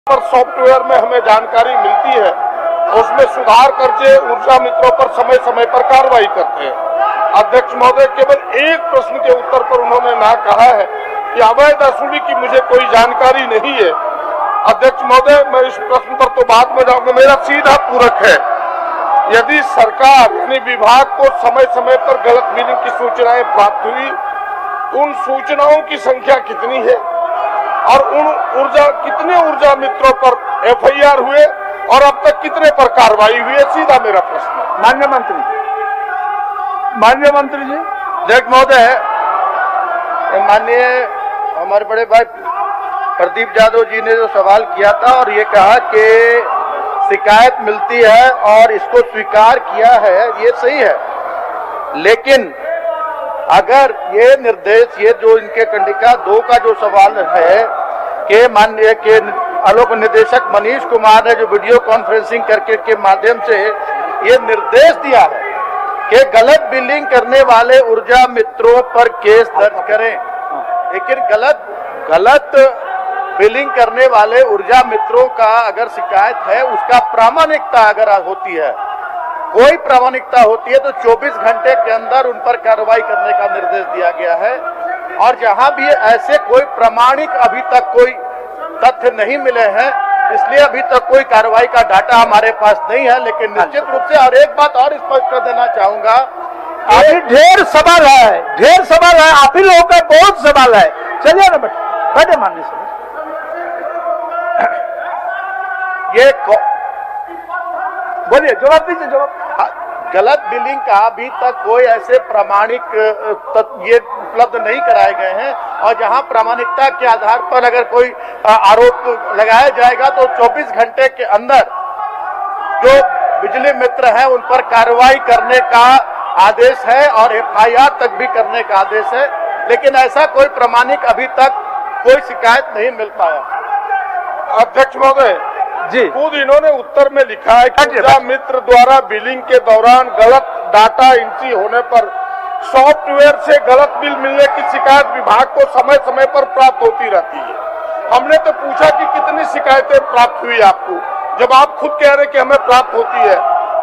पर सॉफ्टवेयर में हमें जानकारी मिलती है, उसमें सुधार करके ऊर्जा मित्रों पर समय समय पर कार्रवाई करते हैं। अध्यक्ष महोदय, केवल एक प्रश्न के उत्तर पर उन्होंने ना कहा है कि अवैध वसूली की मुझे कोई जानकारी नहीं है। अध्यक्ष महोदय, मैं इस प्रश्न पर तो बाद में जाऊंगा। मेरा सीधा पूरक है, यदि सरकार यानी विभाग को समय समय पर गलत बिलिंग की सूचनाएं प्राप्त हुई, उन सूचनाओं की संख्या कितनी है और उन कितने ऊर्जा मित्रों पर एफआईआर हुए और अब तक कितने पर कार्रवाई हुई है, सीधा मेरा प्रश्न है। माननीय मंत्री जी। अध्यक्ष महोदय, माननीय हमारे बड़े भाई प्रदीप यादव जी ने जो सवाल किया था और ये कहा कि शिकायत मिलती है और इसको स्वीकार किया है, ये सही है, लेकिन अगर ये निर्देश, ये जो इनके कंडिका 2 का जो सवाल है कि माननीय के आलोक निदेशक मनीष कुमार ने जो वीडियो कॉन्फ्रेंसिंग करके के माध्यम से ये निर्देश दिया है कि गलत बिलिंग करने वाले ऊर्जा मित्रों पर केस दर्ज करें, लेकिन गलत बिलिंग करने वाले ऊर्जा मित्रों का अगर शिकायत है, उसका प्रामाणिकता अगर होती है, कोई प्रामाणिकता होती है तो 24 घंटे के अंदर उन पर कार्रवाई करने का निर्देश दिया गया है। और जहां भी ऐसे कोई प्रामाणिक अभी तक कोई तथ्य नहीं मिले हैं, इसलिए अभी तक कोई कार्रवाई का डाटा हमारे पास नहीं है। लेकिन निश्चित रूप से और एक बात और स्पष्ट कर देना चाहूंगा, अभी ढेर सवाल है, आप ही लोगों का बहुत सवाल है। चलिए ना बैठे माननीय सर। ये बोलिए, जवाब दीजिए। जवाब गलत बिलिंग का अभी तक कोई ऐसे प्रामाणिक ये उपलब्ध नहीं कराए गए हैं, और जहां प्रामाणिकता के आधार पर अगर कोई आरोप लगाया जाएगा तो 24 घंटे के अंदर जो बिजली मित्र हैं उन पर कार्रवाई करने का आदेश है और एफआईआर तक भी करने का आदेश है। लेकिन ऐसा कोई प्रामाणिक अभी तक कोई शिकायत नहीं मिल पाया। अध्यक्ष महोदय जी, खुद इन्होंने उत्तर में लिखा है कि ऊर्जा मित्र द्वारा बिलिंग के दौरान गलत डाटा एंट्री होने पर सॉफ्टवेयर से गलत बिल मिलने की शिकायत विभाग को समय समय पर प्राप्त होती रहती है। हमने तो पूछा कि कितनी शिकायतें प्राप्त हुई आपको, जब आप खुद कह रहे कि हमें प्राप्त होती है,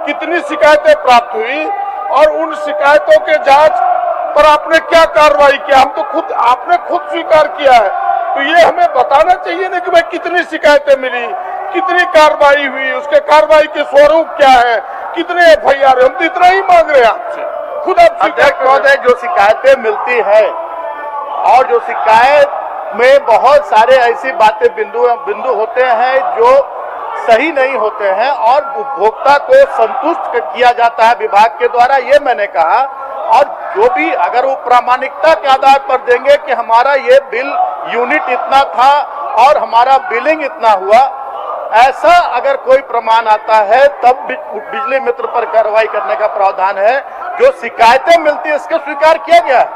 कितनी शिकायतें प्राप्त हुई और उन शिकायतों के जांच पर आपने क्या कार्रवाई किया? हम तो आपने खुद स्वीकार किया है, तो ये हमें बताना चाहिए ना कि भाई कितनी शिकायतें मिली, कितनी कार्रवाई हुई, उसके कार्रवाई के स्वरूप क्या है, कितने एफआईआर। हम तो इतना ही मांग रहे हैं आपसे, खुद आप अध्यक्ष महोदय, जो शिकायतें मिलती है और जो शिकायत में बहुत सारे ऐसी बातें बिंदु होते हैं जो सही नहीं होते हैं और उपभोक्ता को संतुष्ट किया जाता है विभाग के द्वारा, ये मैंने कहा। और जो भी अगर वो प्रामाणिकता के आधार पर देंगे कि हमारा ये बिल यूनिट इतना था और हमारा बिलिंग इतना हुआ, ऐसा अगर कोई प्रमाण आता है तब बिजली मित्र पर कार्रवाई करने का प्रावधान है। जो शिकायतें मिलती है इसको स्वीकार किया गया है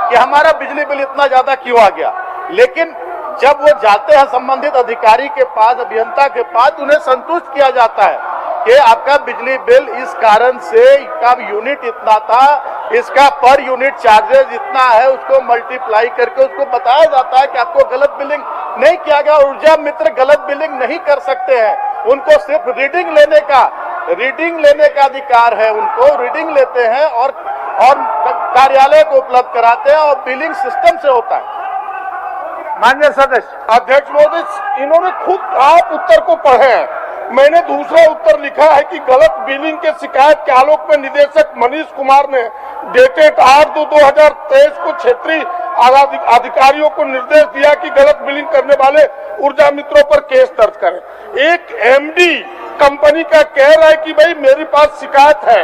कि हमारा बिजली बिल इतना ज्यादा क्यों आ गया, लेकिन जब वो जाते हैं संबंधित अधिकारी के पास, अभियंता के पास, उन्हें संतुष्ट किया जाता है कि आपका बिजली बिल इस कारण से, इसका यूनिट इतना था, इसका पर यूनिट चार्जेस इतना है, उसको मल्टीप्लाई करके उसको बताया जाता है कि आपको गलत बिलिंग नहीं किया गया। ऊर्जा मित्र गलत बिलिंग नहीं कर सकते हैं, उनको सिर्फ रीडिंग लेने का अधिकार है। उनको रीडिंग लेते हैं और कार्यालय को उपलब्ध कराते हैं और बिलिंग सिस्टम से होता है। माननीय सदस्य। अध्यक्ष महोदय, इन्होंने खुद आप उत्तर को पढ़े हैं, मैंने दूसरा उत्तर लिखा है कि गलत बिलिंग के शिकायत के आलोक में निदेशक मनीष कुमार ने डेटेड 8/2/2023 को क्षेत्रीय अधिकारियों को निर्देश दिया कि गलत बिलिंग करने वाले ऊर्जा मित्रों पर केस दर्ज करें। एक एमडी कंपनी का कह रहा है कि भाई मेरे पास शिकायत है,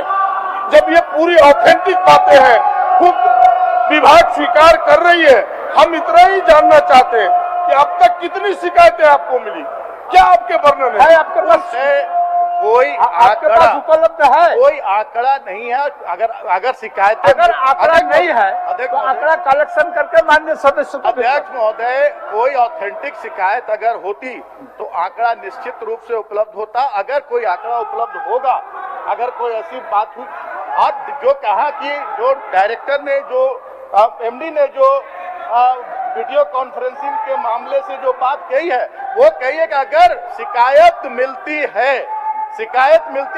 जब ये पूरी ऑथेंटिक बातें हैं, खुद विभाग स्वीकार कर रही है। हम इतना ही जानना चाहते हैं कि अब तक कितनी शिकायतें आपको मिली, क्या आपके वर्णन है? आपके पास कोई आंकड़ा उपलब्ध है? कोई आंकड़ा नहीं है। अगर शिकायतें, अगर आंकड़ा नहीं है तो आंकड़ा कलेक्शन करके माननीय सदस्य को। अध्यक्ष महोदय, कोई ऑथेंटिक शिकायत अगर होती तो आंकड़ा निश्चित रूप से उपलब्ध होता। अगर कोई आंकड़ा उपलब्ध होगा, अगर कोई ऐसी बात हुई, और जो कहा कि जो डायरेक्टर ने, जो एमडी ने जो वीडियो कॉन्फ्रेंसिंग के मामले से जो बात कही है वो कहिए कि अगर शिकायत मिलती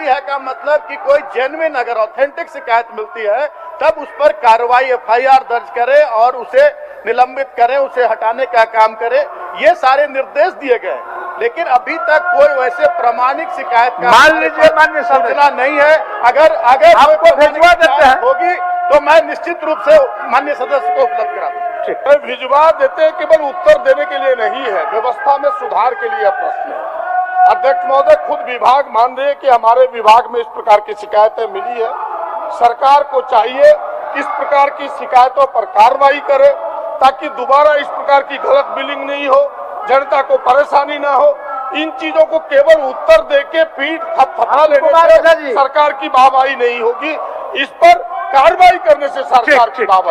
है का मतलब कि कोई जेन्युइन अगर ऑथेंटिक शिकायत मिलती है तब उस पर कार्रवाई एफआईआर दर्ज करे और उसे निलंबित करें, उसे हटाने का काम करे। ये सारे निर्देश दिए गए, लेकिन अभी तक कोई वैसे प्रामाणिक शिकायत का मान लीजिए माननीय सूचना नहीं है। अगर आपको भिजवा देते हैं होगी तो मैं निश्चित रूप से माननीय सदस्य को उपलब्ध करा दूं। भिजवा देते हैं, केवल उत्तर देने के लिए नहीं है, व्यवस्था में सुधार के लिए प्रश्न है। अध्यक्ष महोदय, खुद विभाग मान रहे हैं कि हमारे विभाग में इस प्रकार की शिकायतें मिली है। सरकार को चाहिए इस प्रकार की शिकायतों पर कार्रवाई करे ताकि दोबारा इस प्रकार की गलत बिलिंग नहीं हो, जनता को परेशानी ना हो। इन चीजों को केवल उत्तर देके पीठ थपथपा लेने से सरकार की वाहवाही नहीं होगी, इस पर कार्रवाई करने से सरकार की वाहवाही